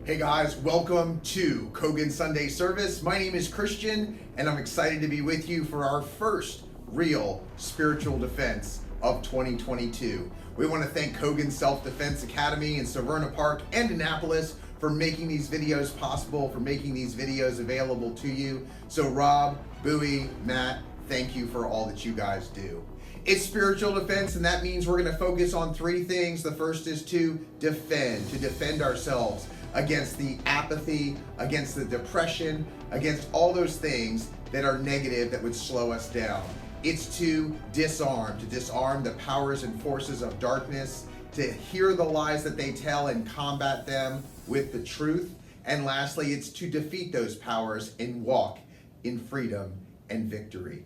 Hey guys, welcome to Kogan Sunday Service. My name is Christian, and I'm excited to be with you for our first real spiritual defense of 2022. We want to thank Kogan Self-Defense Academy in Severna Park and Annapolis for making these videos possible, for making these videos available to you. So Rob, Bowie, Matt, thank you for all that you guys do. It's spiritual defense, and that means we're going to focus on three things. The first is to defend ourselves against the apathy, against the depression, against all those things that are negative that would slow us down. It's to disarm the powers and forces of darkness, to hear the lies that they tell and combat them with the truth. And lastly, it's to defeat those powers and walk in freedom and victory.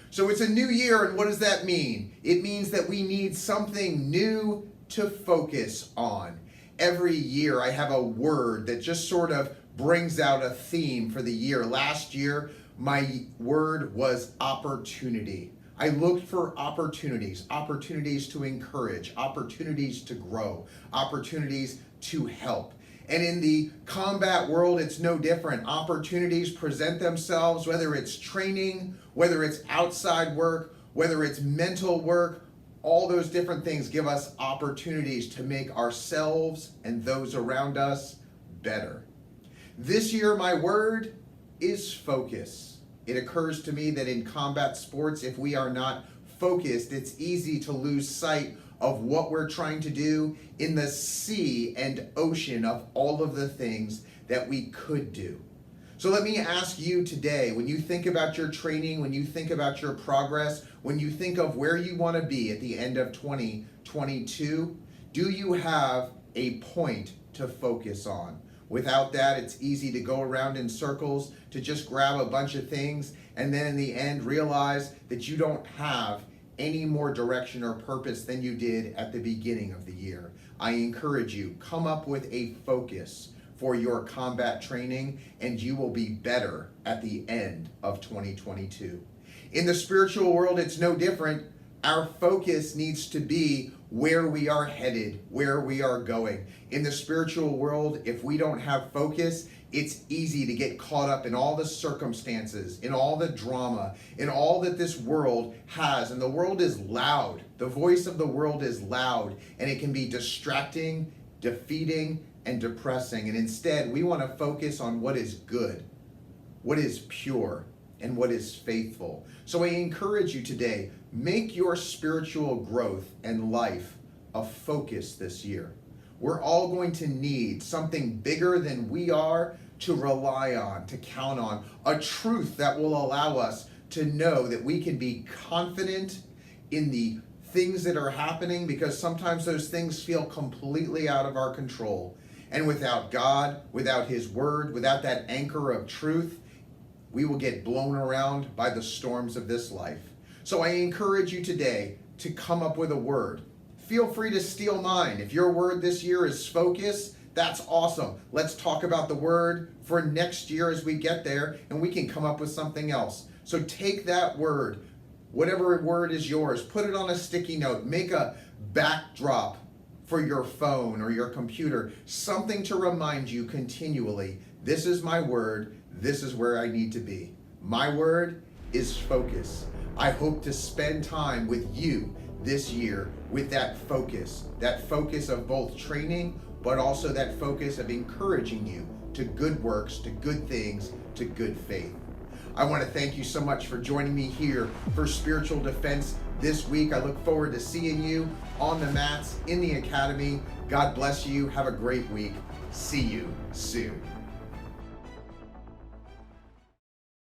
So it's a new year, and what does that mean? It means that we need something new to focus on. Every year I have a word that just sort of brings out a theme for the year. Last year, my word was opportunity. I looked for opportunities to encourage, opportunities to grow, opportunities to help. And in the combat world, it's no different. Opportunities present themselves, whether it's training, whether it's outside work, whether it's mental work. All those different things give us opportunities to make ourselves and those around us better. This year, my word is focus. It occurs to me that in combat sports, if we are not focused, it's easy to lose sight of what we're trying to do in the sea and ocean of all of the things that we could do. So let me ask you today, when you think about your training, when you think about your progress, when you think of where you want to be at the end of 2022, do you have a point to focus on? Without that, it's easy to go around in circles, to just grab a bunch of things, and then in the end realize that you don't have any more direction or purpose than you did at the beginning of the year. I encourage you, come up with a focus for your combat training, and you will be better at the end of 2022. In the spiritual world, it's no different. Our focus needs to be where we are headed, where we are going. In the spiritual world, if we don't have focus, it's easy to get caught up in all the circumstances, in all the drama, in all that this world has. And the world is loud. The voice of the world is loud, and it can be distracting, defeating, and depressing. And instead, we want to focus on what is good, what is pure, and what is faithful. So I encourage you today, make your spiritual growth and life a focus this year. We're all going to need something bigger than we are to rely on, to count on, a truth that will allow us to know that we can be confident in the things that are happening, because sometimes those things feel completely out of our control. And without God, without His Word, without that anchor of truth, we will get blown around by the storms of this life. So I encourage you today to come up with a word. Feel free to steal mine. If your word this year is focus, that's awesome. Let's talk about the word for next year as we get there, and we can come up with something else. So take that word, whatever word is yours, put it on a sticky note, make a backdrop for your phone or your computer, something to remind you continually, this is my word, this is where I need to be. My word is focus. I hope to spend time with you this year with that focus of both training, but also that focus of encouraging you to good works, to good things, to good faith. I want to thank you so much for joining me here for Spiritual Defense this week. I look forward to seeing you on the mats in the academy. God bless you. Have a great week. See you soon.